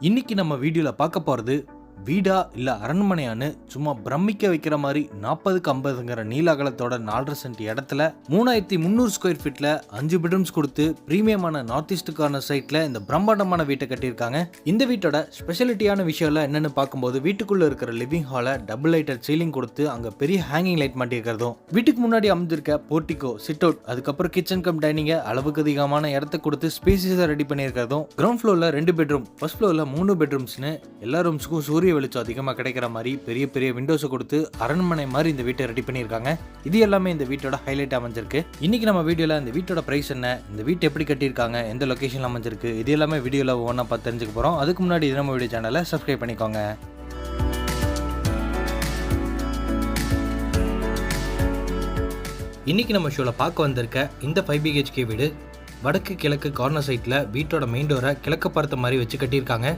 இன்னைக்கு நம்ம வீடியோல பார்க்க போறது வீடா இல்ல அரண்மனையான்னு சும்மா பிரமிக்க வைக்கிற மாதிரி 40க்கு 50ங்கிற நீல அகலத்தோட 4.5 சென்ட் இடத்துல 3300 ஸ்கொயர் ஃபீட்ல 5 பெட்ரூம்ஸ் கொடுத்து பிரீமியமான நார்த் ஈஸ்ட் கார்னர் சைட்ல இந்த பிரம்மாண்டமான வீட்டை கட்டியிருக்காங்க. இந்த வீட்டோட ஸ்பெஷாலிட்டியான விஷயம் என்னன்னு பார்க்கும்போது வீட்டுக்குள்ள இருக்கிற லிவிங் ஹால டபுள் லைட்டட் சீலிங் கொடுத்து அங்க பெரிய ஹேங்கிங் லைட் மாட்டியிருக்கிறதும், வீட்டுக்கு முன்னாடி அமைஞ்சிருக்க போர்ட்டிகோ, சிட் அவுட், அதுக்கப்புறம் கிச்சன் கம் டைனிங் அளவுக்கு அதிகமான இடத்தை கொடுத்து ஸ்பேசியஸா ரெடி பண்ணியிருக்கிறதும், கிரவுண்ட் ஃப்ளோர்ல 2 பெட்ரூம், ஃபர்ஸ்ட் ஃப்ளோர்ல 3 பெட்ரூம்ஸ்னு எல்லா ரூம்ஸ்க்கும் சூரிய வெளிச்சம் அதிகமாக கிடைக்கிற மாதிரி பெரிய பெரிய விண்டோஸ் கொடுத்து அரண்மனை மாதிரி இந்த வீட்டை ரெடி பண்ணியிருக்காங்க. இது எல்லாமே இந்த வீட்டோட ஹைலைட் அமைஞ்சிருக்கு. இன்னைக்கு நம்ம வீடியோல இந்த வீட்டோட பிரைஸ் என்ன, இந்த வீட்டை எப்படி கட்டியிருக்காங்க, எந்த லொகேஷன்ல அமைஞ்சிருக்கு, இது எல்லாமே வீடியோல ஒவ்வொன்றா பார்த்து தெரிஞ்சுக்க போறோம். அதுக்கு முன்னாடி இது நம்ம வீடியோ சேனலை சப்ஸ்கிரைப் பண்ணிக்கோங்க. இன்னைக்கு நம்ம ஷோல பார்க்க வந்திருக்க இந்த 5 BHK வீடு வடக்கு கிழக்கு கார்னர் சைட்ல வீட்டோட மெயின் டோரை கிழக்கு பார்த்த மாதிரி வச்சு கட்டியிருக்காங்க.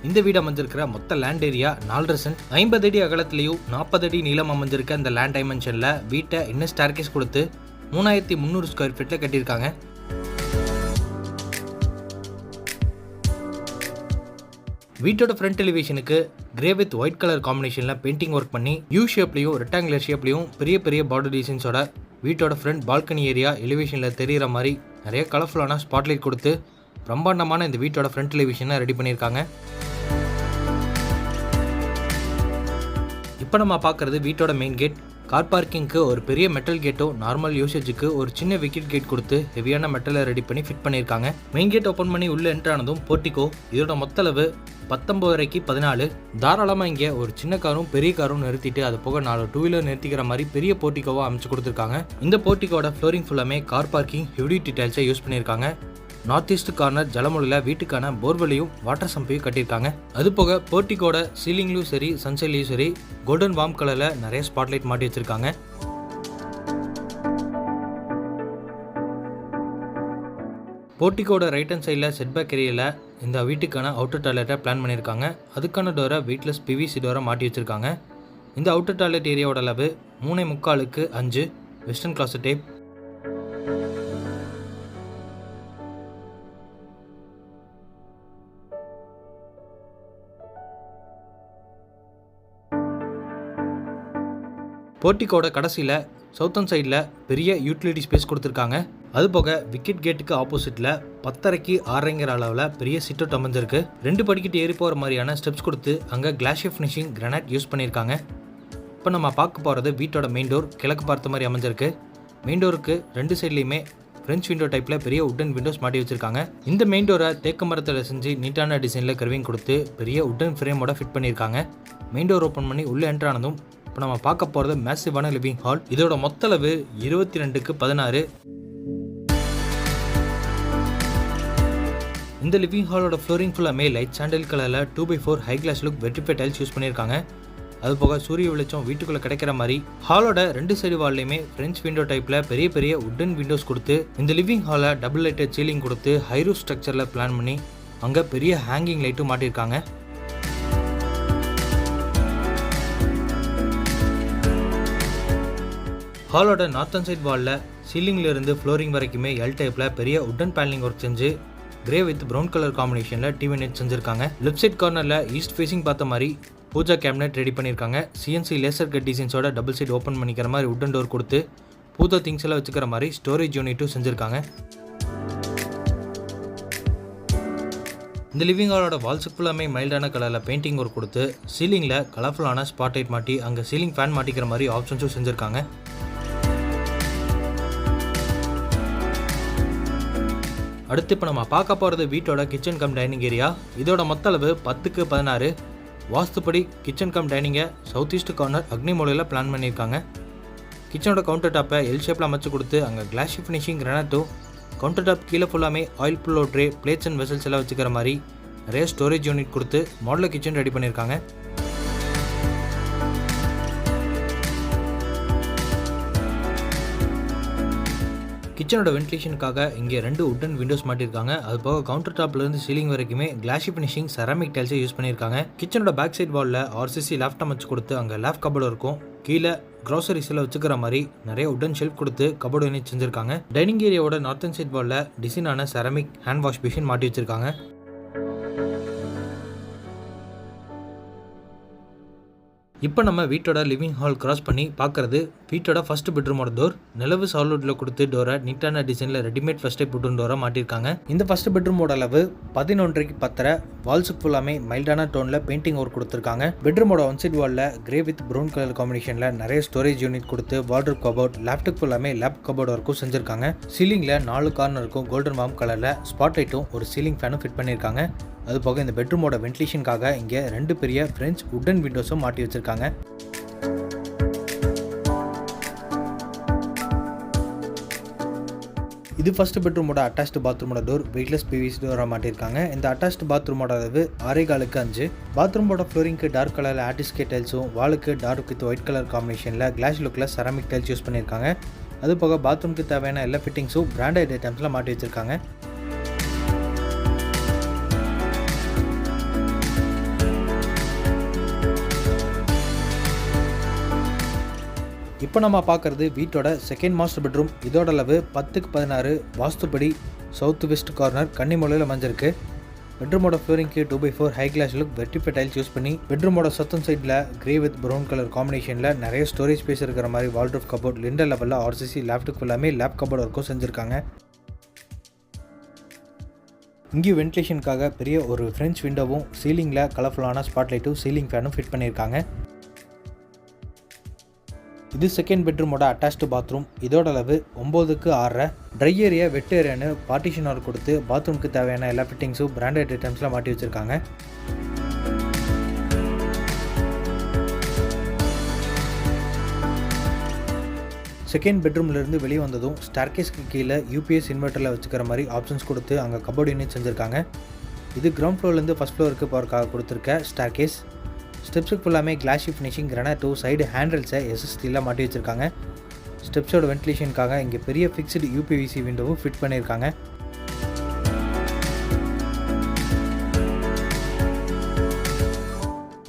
இந்த வீடு அமைஞ்சிருக்கிற மொத்த லேண்ட் ஏரியா 4.5 சென்ட், 50 அடி அகலத்திலையும் 40 அடி நீளம் அமைஞ்சிருக்க இந்த லேண்ட் டைமென்ஷன்ல வீட்டை இன்னும் ஸ்டேர்கேஸ் கொடுத்து 3300 ஸ்கொயர் ஃபீட்ல கட்டியிருக்காங்க. வீட்டோட ஃப்ரண்ட் எலிவேஷனுக்கு கிரே வித் ஒயிட் கலர் காம்பினேஷன்ல பெயிண்டிங் ஒர்க் பண்ணி யூ ஷேப்லையும் ரெக்டாங்குலர் ஷேப்லையும் பெரிய பெரிய பார்டர் டிசைன்ஸோட வீட்டோட ஃப்ரண்ட் பால்கனி ஏரியா எலிவேஷன்ல தெரிகிற மாதிரி நிறைய கலர்ஃபுல்லான ஸ்பாட்லைட் கொடுத்து பிரம்மாண்டமான இந்த வீட்டோட ஃப்ரண்ட் எலிவேஷனை ரெடி பண்ணியிருக்காங்க. இப்போ நம்ம பார்க்குறது வீட்டோட மெயின் கேட். கார் பார்க்கிங்க்கு ஒரு பெரிய மெட்டல் கேட்டும் நார்மல் யூசேஜுக்கு ஒரு சின்ன விக்கெட் கேட் கொடுத்து ஹெவியான மெட்டலை ரெடி பண்ணி ஃபிட் பண்ணியிருக்காங்க. மெயின் கேட் ஓப்பன் பண்ணி உள்ள என்ட்ரானதும் போர்ட்டிகோ. இதோட மொத்த அளவு 19 14. தாராளமாக இங்கே ஒரு சின்ன காரும் பெரிய காரும் நிறுத்திட்டு அது போக 4 டூ வீலர் நிறுத்திக்கிற மாதிரி பெரிய போர்ட்டிகோவை அமைச்சு கொடுத்துருக்காங்க. இந்த போர்ட்டிகோட ஃப்ளோரிங் ஃபுல்லாமே கார் பார்க்கிங் ஹெவி டீடைல்ஸை யூஸ் பண்ணியிருக்காங்க. நார்த் ஈஸ்ட் கார்னர் ஜலமுலையில் வீட்டுக்கான போர்வெலையும் வாட்டர் சம்பையும் கட்டியிருக்காங்க. அது போக போர்ட்டிகோட சீலிங்லையும் சரி சன்சைட்லையும் சரி கோல்டன் வார்ம் கலரில் நிறைய ஸ்பாட்லைட் மாட்டி வச்சிருக்காங்க. போர்ட்டிகோட ரைட் ஹேண்ட் சைடில் செட்பேக் ஏரியாவில் இந்த வீட்டுக்கான அவுட்டர் டாய்லெட்டை பிளான் பண்ணியிருக்காங்க. அதுக்கான டோரை வெயிட்லெஸ் PVC டோரை மாட்டி வச்சிருக்காங்க. இந்த அவுட்டர் டாய்லெட் ஏரியாவோட அளவு 3.25 5 வெஸ்டர்ன் கிளாஸ் டைப். போர்ட்டிகோட கடைசியில் சவுத்தன் சைடில் பெரிய யூட்டிலிட்டி ஸ்பேஸ் கொடுத்துருக்காங்க. அதுபோக விக்கெட் கேட்டுக்கு ஆப்போசிட்டில் 10.5 6.5 அளவில் பெரிய சிட் அவுட் அமைஞ்சிருக்கு. 2 படிக்கட்டு ஏறி போகிற மாதிரியான ஸ்டெப்ஸ் கொடுத்து அங்கே கிளாஷியர் ஃபினிஷிங் கிரானைட் யூஸ் பண்ணியிருக்காங்க. இப்போ நம்ம பார்க்க போகிறது வீட்டோட மெயின் டோர் கிழக்கு பார்த்த மாதிரி அமைஞ்சிருக்கு. மெயின் டோருக்கு 2 சைட்லையுமே ஃப்ரெஞ்ச் விண்டோ டைப்பில் பெரிய உட்டன் விண்டோஸ் மாட்டி வச்சிருக்காங்க. இந்த மெயின் டோரை தேக்க மரத்தில் செஞ்சு நீட்டான டிசைனில் கர்விங் கொடுத்து பெரிய உட்டன் ஃப்ரேமோட ஃபிட் பண்ணியிருக்காங்க. மெயின் டோர் ஓப்பன் பண்ணி உள்ளே என்ட்ரானதும் இப்போ நம்ம பார்க்க போகிறது மேசிவான லிவிங் ஹால். இதோட மொத்த அளவு 22க்கு 16. இந்த லிவிங் ஹாலோட ஃப்ளோரிங் ஃபுல்லாமே லைட் சாண்டல் கலரில் 2x4 ஹை கிளாஸ் லுக் வெர்டிஃபை டைல்ஸ் யூஸ் பண்ணியிருக்காங்க. அது போக சூரிய வெளிச்சம் வீட்டுக்குள்ளே கிடைக்கிற மாதிரி ஹாலோட 2 சைடு வால்லையுமே ஃப்ரெஞ்ச் விண்டோ டைப்பில் பெரிய பெரிய உட்டன் விண்டோஸ் கொடுத்து இந்த லிவிங் ஹாலை டபுள் லைட்டட் சீலிங் கொடுத்து ஹைரூஃப் ஸ்ட்ரக்சரில் பிளான் பண்ணி அங்கே பெரிய ஹேங்கிங் லைட்டும் மாட்டியிருக்காங்க. ஹாலோட நார்த்தன் சைட் வாலில் சீலிங்ல இருந்து ஃப்ளோரிங் வரைக்குமே எல் டைப்பில் பெரிய உட்டன் பேனலிங் ஒர்க் செஞ்சு கிரே வித் ப்ரௌன் கலர் காம்பினேஷனில் டிவி நெட் செஞ்சுருக்காங்க. லெஃப்ட் சைட் கார்னரில் ஈஸ்ட் ஃபேஸிங் பார்த்த மாதிரி பூஜா கேபினெட் ரெடி பண்ணியிருக்காங்க. CNC லேசர் கட் டிசைன்ஸோட டபுள் சைட் ஓப்பன் பண்ணிக்கிற மாதிரி உட்டன் டோர் கொடுத்து பூஜா திங்ஸ் எல்லாம் வச்சுக்கிற மாதிரி ஸ்டோரேஜ் யூனிட்டும் செஞ்சுருக்காங்க. இந்த லிவிங் ஹாலோட வால்ஸுக்கு ஃபுல்லாமே மைல்டான கலரில் பெயிண்டிங் ஒர்க் கொடுத்து சீலிங்கில் கலர்ஃபுல்லான ஸ்பாட்லைட் மாட்டி அங்கே சீலிங் ஃபேன் மாட்டிக்கிற மாதிரி ஆப்ஷன்ஸும் செஞ்சுருக்காங்க. அடுத்து இப்போ நம்ம பார்க்க போகிறது வீட்டோட கிச்சன் கம் டைனிங் ஏரியா. இதோட மொத்த அளவு 10க்கு 16. வாஸ்துப்படி கிச்சன் கம் டைனிங்கை சவுத் ஈஸ்ட் கார்னர் அக்னி மூலையில் பிளான் பண்ணியிருக்காங்க. கிச்சனோட கவுண்டர் டாப்பை எல் ஷேப்பில் அமைச்சு கொடுத்து அங்கே கிளாஷி ஃபினிஷிங் கிரானைட்டும், கவுண்டர் டாப் கீழே ஃபுல்லாமே oil pullout tray, plates and vessels எல்லாம் வச்சுக்கிற மாதிரி நிறைய ஸ்டோரேஜ் யூனிட் கொடுத்து மாடலர் கிச்சன் ரெடி பண்ணியிருக்காங்க. கிச்சனோட வென்டிலேஷனுக்காக இங்கே 2 உட்டன் விண்டோஸ் மாட்டியிருக்காங்க. அது போக கவுண்டர் டாப்லேருந்து சீலிங் வரைக்குமே கிளாஷி ஃபினிஷிங் செராமிக் டைல்ஸை யூஸ் பண்ணியிருக்காங்க. கிச்சனோட பேக் சைட் வாலில் RCC லேஃப்ட் அமைச்சு கொடுத்து அங்கே லேஃப்ட் கபோர்டு இருக்கும். கீழே க்ராசரிஸ் எல்லாம் வச்சுக்கிற மாதிரி நிறைய உட்டன் ஷெல்ஃப் கொடுத்து கபோர்டு யூனிட் செஞ்சுருக்காங்க. டைனிங் ஏரியாவோட நார்த்தன் சைட் வாலில் டிசைனான செராமிக் ஹேண்ட் வாஷ் மிஷின் மாட்டி வச்சிருக்காங்க. இப்போ நம்ம வீட்டோட லிவிங் ஹால் கிராஸ் பண்ணி பார்க்குறது வீட்டோட ஃபர்ஸ்ட் பெட்ரூமோட டோர். நிலவு சாலிட்ல கொடுத்து டோரை நீட்டான டிசைனில் ரெடிமேட் ஃபர்ஸ்ட் டைப் வுடன் டோரை மாட்டியிருக்காங்க. இந்த ஃபர்ஸ்ட் பெட்ரூமோட அளவு 11.5 10. வால்ஸுக்கு ஃபுல்லாமே மைல்டான டோனில் பெயிண்டிங் ஒர்க் கொடுத்துருக்காங்க. பெட்ரூமோட ஒன் சைட் வாலில் கிரே வித் ப்ரௌன் கலர் காம்பினேஷனில் நிறைய ஸ்டோரேஜ் யூனிட் கொடுத்து வார்ட்ரோப் கபோர்ட், லேப்டாப் ஃபுல்லாமே லேப் கபோர்ட் ஒர்க்கும் செஞ்சிருக்காங்க. சீலிங்கில் 4 கார்னருக்கும் கோல்டன் வார்ம் கலரில் ஸ்பாட் லைட்டும் ஒரு சீலிங் ஃபேனும் ஃபிட் பண்ணியிருக்காங்க. அது போக இந்த பெட்ரூமோட வென்டிலேஷனுக்காக இங்கே 2 பெரிய ஃப்ரெஞ்ச் வுடன் விண்டோஸும் மாட்டி வச்சிருக்காங்க. இது ஃபர்ஸ்ட் பெட்ரூமோட அட்டாச்டு பாத்ரூமோட டோர் வெயிட்லெஸ் பிவிசி டோராக மாட்டியிருக்காங்க. இந்த அட்டாச்டு பாத்ரூமோட அளவு 6.4 பாத்ரூமோட ஃப்ளோரிங்க்கு டார்க் கலரில் ஆர்டிஸ்கே டைல்ஸும், வாலுக்கு டார்க் வித் ஒயிட் கலர் காம்பினேஷனில் கிளாஸ் லுக்கில் செராமிக் டைல்ஸ் யூஸ் பண்ணியிருக்காங்க. அது போக பாத்ரூமுக்கு தேவையான எல்லா ஃபிட்டிங்ஸும் பிராண்டட் ஐட்டம்ஸில் மாட்டி வச்சிருக்காங்க. இப்போ நம்ம பார்க்குறது வீட்டோட செகண்ட் மாஸ்டர் பெட்ரூம். இதோட அளவு 10x16. வாஸ்துப்படி சவுத் வெஸ்ட் கார்னர் கன்னிமூலையில் அமைஞ்சிருக்கு. பெட்ரூமோட ஃப்ளோரிங்க்கு 2x4 ஹை கிளாஸ் லுக் வெர்டிஃபை டைல்ஸ் யூஸ் பண்ணி பெட்ரூமோட சத்தம் சைடில் கிரே வித் ப்ரௌன் கலர் காம்பினேஷனில் நிறைய ஸ்டோரேஜ் ஸ்பேஸ் இருக்கிற மாதிரி வால்ட்ரோப் கபோர்ட், லிண்டர் லெவலில் ஆர்சிசி லேப்டாப் ஃபுல்லாமே லேப் கபோர்ட் ஒர்க்கும் செஞ்சுருக்காங்க. இங்கேயும் வென்டிலேஷனுக்காக பெரிய ஒரு ஃப்ரெஞ்ச் விண்டோவும், சீலிங்கில் கலர்ஃபுல்லான ஸ்பாட் லைட்டும் சீலிங் ஃபேனும் ஃபிட் பண்ணியிருக்காங்க. இது செகண்ட் பெட்ரூமோட அட்டாச்டு பாத்ரூம். இதோட அளவு 9x6. ட்ரை ஏரியா வெட் ஏரியான்னு பார்ட்டிஷன் ஒர்க் கொடுத்து பாத்ரூமுக்கு தேவையான எல்லா ஃபிட்டிங்ஸும் பிராண்டட் ஐட்டம்ஸில் மாட்டி வச்சுருக்காங்க. செகண்ட் பெட்ரூம்லேருந்து வெளியே வந்ததும் ஸ்டார்கேஸ்க்கு கீழே யூபிஎஸ் இன்வெர்ட்டரில் வச்சுக்கிற மாதிரி ஆப்ஷன்ஸ் கொடுத்து அங்கே கபோர்ட் யூனிட் செஞ்சுருக்காங்க. இது கிரவுண்ட் ஃப்ளோர்லேருந்து ஃபர்ஸ்ட் ஃப்ளோருக்கு போகிறக்காக கொடுத்துருக்க ஸ்டார்கேஸ். ஸ்டெப்ஸுக்கு ஃபுல்லாமே கிளாஷி ஃபினிஷிங் கிரானைட் சைடு ஹேண்டில்ஸை எஸ்எஸ்டியில் மாட்டி வச்சுருக்காங்க. ஸ்டெப்ஸோட வென்டிலேஷனுக்காக இங்கே பெரிய ஃபிக்ஸ்டு யூபிவிசி விண்டோவும் ஃபிட் பண்ணியிருக்காங்க.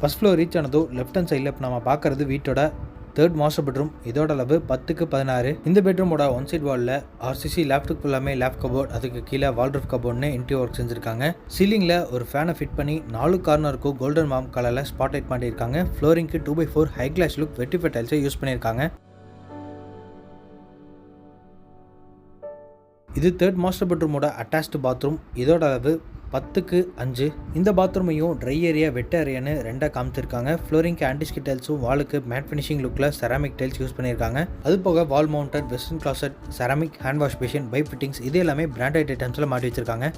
ஃபர்ஸ்ட் ஃப்ளோர் ரீச் ஆனதும் லெஃப்ட் ஹேண்ட் சைடில் இப்போ நம்ம பார்க்குறது வீட்டோட தேர்ட் மாஸ்டர் பெட்ரூம். இதோட அளவு 10x16. இந்த பெட்ரூமோட ஒன் சைட் வாலில் ஆர்சிசி லேப்டாப் ஃபுல்லாமே லேப் கபோர்ட், அதுக்கு கீழே வால்ட்ரோப் கபோர்ட்னு இன்டீரியர் ஒர்க் செஞ்சுருக்காங்க. சீலிங்கில் ஒரு ஃபேனை ஃபிட் பண்ணி 4 கார்னருக்கும் கோல்டன் வார்ம் கலரில் ஸ்பாட் லைட் மாட்டியிருக்காங்க. ஃப்ளோரிங்க்கு 2x4 ஹை கிளாஸ் லுக் வெர்டிஃபை டைல்ஸை யூஸ் பண்ணியிருக்காங்க. இது தேர்ட் மாஸ்டர் பெட்ரூமோட அட்டாச்டு பாத்ரூம். இதோட அளவு 10x5. இந்த பாத்ரூமையும் ட்ரை ஏரியா வெட் ஏரியான்னு 2 காமிச்சிருக்காங்க. ஃப்ளோரிங்க்கு ஆன்டிஸ்கி டைல்ஸும், வாலுக்கு மேட் ஃபினிஷிங் லுக்கில் செராமிக் டைல்ஸ் யூஸ் பண்ணியிருக்காங்க. அது போக வால் mounted western closet, ceramic hand wash basin, pipe fittings இது எல்லாமே பிராண்டட் ஐட்டம்ஸில் மாட்டி வச்சிருக்காங்க.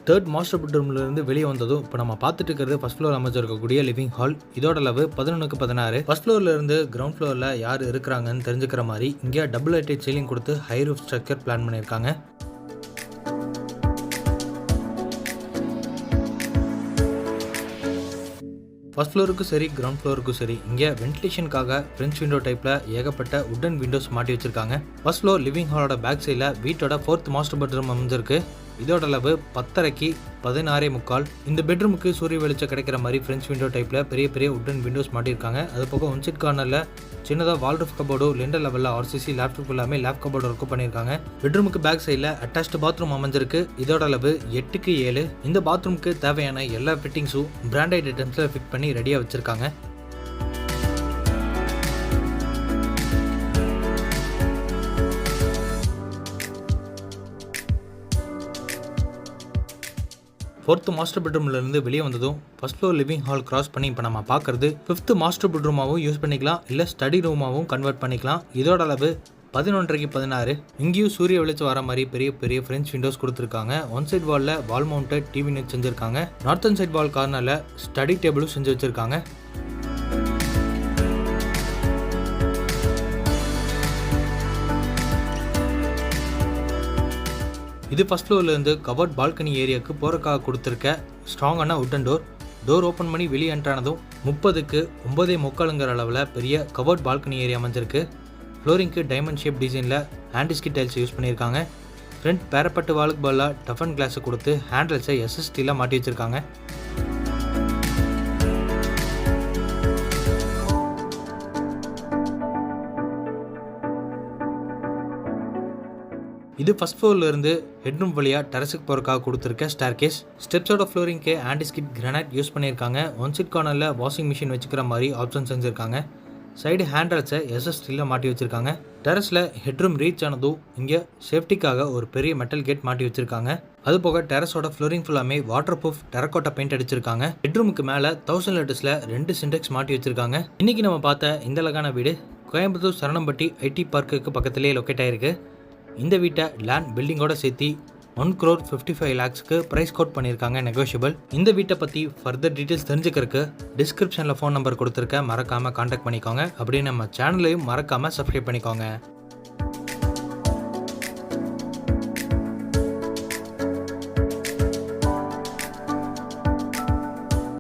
தேர்ட் மாஸ்டர் பெட்ரூம்லேருந்து வெளியே வந்ததும் இப்போ நம்ம பார்த்துட்டு இருக்கிறது ஃபர்ஸ்ட் ஃப்ளோர் அமைச்சிருக்கக்கூடிய லிவிங் ஹால். இதோட அளவு 11x16. ஃபர்ஸ்ட் ஃப்ளோர்லேருந்து கிரவுண்ட் ஃப்ளோரில் யார் இருக்கிறாங்கன்னு தெரிஞ்சுக்கிற மாதிரி இங்கே டபுள் லைட்டட் சீலிங் கொடுத்து ஹை ரூஃப் ஸ்ட்ரக்சர் பிளான் பண்ணியிருக்காங்க. ஃபர்ஸ்ட் ஃப்ளோருக்கும் சரி கிரவுண்ட் ஃப்ளோருக்கும் சரி இங்கே வென்டிலேஷனுக்காக ஃப்ரெஞ்ச் விண்டோ டைப்பில் ஏகப்பட்ட வுடன் விண்டோஸ் மாட்டி வச்சிருக்காங்க. ஃபர்ஸ்ட் ஃப்ளோர் லிவிங் ஹாலோட பேக் சைடில் வீட்டோட 4th மாஸ்டர் பெட்ரூம் அமைஞ்சிருக்கு. இதோட அளவு 10x16.25. இந்த பெட்ரூமுக்கு சூரிய வெளிச்சம் கிடைக்கிற மாதிரி ஃப்ரெஞ்ச் விண்டோ டைப்பில் பெரிய பெரிய வுடன் விண்டோஸ் மாட்டியிருக்காங்க. அது போக ஒன் சைட் கார்னரில் சின்னதாக வால்ட்ரோப் கபோர்டும், லிண்டர் லெவலில் ஆர்சிசி லேப்டாப் எல்லாமே லேப் கபோர்டு ஒர்க்கும் பண்ணியிருக்காங்க. பெட்ரூமுக்கு பேக் சைடில் அட்டாச்டு பாத்ரூம் அமைஞ்சிருக்கு. இதோட அளவு 8x7. இந்த பாத்ரூமுக்கு தேவையான எல்லா ஃபிட்டிங்ஸும் பிராண்டட் ஐட்டம்ஸில் ஃபிட் பண்ணி ரெடியாக வச்சுருக்காங்க. ஃபோர்த் மாஸ்டர் பெட்ரூம்லேருந்து வெளியே வந்ததும் first floor living hall cross பண்ணி இப்போ நம்ம பார்க்குறது 5th மாஸ்டர் பெட்ரூமாகவும் யூஸ் பண்ணிக்கலாம், இல்லை ஸ்டடி ரூமாகவும் கன்வெர்ட் பண்ணிக்கலாம். இதோட அளவு 11x16. இங்கேயும் சூரிய வெளிச்சம் வர மாதிரி பெரிய பெரிய ஃப்ரெஞ்ச் விண்டோஸ் கொடுத்துருக்காங்க. ஒன் சைட் வாலில் வால் மவுண்டட் டிவி யூனிட் செஞ்சுருக்காங்க. நார்த்தன் சைட் வால் கார்னரில் ஸ்டடி டேபிளும் செஞ்சு வச்சுருக்காங்க. இது ஃபர்ஸ்ட் ஃப்ளோர்லேருந்து கவர்ட் பால்கனி ஏரியாவுக்கு போகிறக்காக கொடுத்துருக்க ஸ்ட்ராங்கான வுட்டன் டோர் ஓப்பன் பண்ணி வெளியே என்ட்ரானதும் 30x9.25 அளவில் பெரிய கவர்ட் பால்கனி ஏரியா அமைஞ்சிருக்கு. ஃப்ளோரிங்க்கு டைமண்ட் ஷேப் டிசைனில் ஆன்டிஸ்கி டைல்ஸ் யூஸ் பண்ணியிருக்காங்க. ஃப்ரண்ட் பேரப்பட்டு வாலுக்கு பதிலாக டஃபன் கிளாஸை கொடுத்து ஹேண்டில்ஸை எஸ்எஸ்டியில் மாட்டி வச்சுருக்காங்க. இது இது ஃபர்ஸ்ட் ஃப்ளோர்ல இருந்து ஹெட்ரூம் வழியா டெரஸுக்கு போறதுக்காக கொடுத்துருக்க ஸ்டேர் கேஸ். ஸ்டெப்ஸோட ஃப்ளோரிங்க்கு ஆன்டிஸ்கிட் கிரானைட் யூஸ் பண்ணியிருக்காங்க. ஒன் சைட் கார்னர்ல வாஷிங் மிஷின் வச்சுக்கிற மாதிரி ஆப்ஷன் செஞ்சிருக்காங்க. சைடு ஹேண்ட்ரல்ஸை எஸ்எஸ்டியில் மாட்டி வச்சிருக்காங்க. டெரஸில் ஹெட்ரூம் ரீச் ஆனதும் இங்கே சேஃப்டிக்காக ஒரு பெரிய மெட்டல் கேட் மாட்டி வச்சிருக்காங்க. அது போக டெரஸோட ஃப்ளோரிங் ஃபுல்லாமே வாட்டர் ப்ரூஃப் டெரக்கோட்டா பெயிண்ட் அடிச்சிருக்காங்க. ஹெட்ரூமுக்கு மேலே 1000 லிட்டர்ஸில் 2 சிண்டெக்ஸ் மாட்டி வச்சிருக்காங்க. இன்னைக்கு நம்ம பார்த்த இந்த அழகான வீடு கோயம்புத்தூர் சரணம்பட்டி ஐடி பார்க்குக்கு பக்கத்திலே லொக்கேட் ஆயிருக்கு. இந்த வீட்டை லேண்ட் பில்டிங்கோட சேர்த்து 1,55 lakhsக்கு பிரைஸ் கோட் பண்ணியிருக்காங்க, நெகோஷியபிள். இந்த வீட்டை பற்றி ஃபர்தர் டீட்டெயில்ஸ் தெரிஞ்சுக்கிறதுக்கு டிஸ்கிரிப்ஷனில் ஃபோன் நம்பர் கொடுத்துருக்க, மறக்காமல் கான்டாக்ட் பண்ணிக்கோங்க. அப்படியே நம்ம சேனலையும் மறக்காமல் சப்ஸ்கிரைப் பண்ணிக்கோங்க.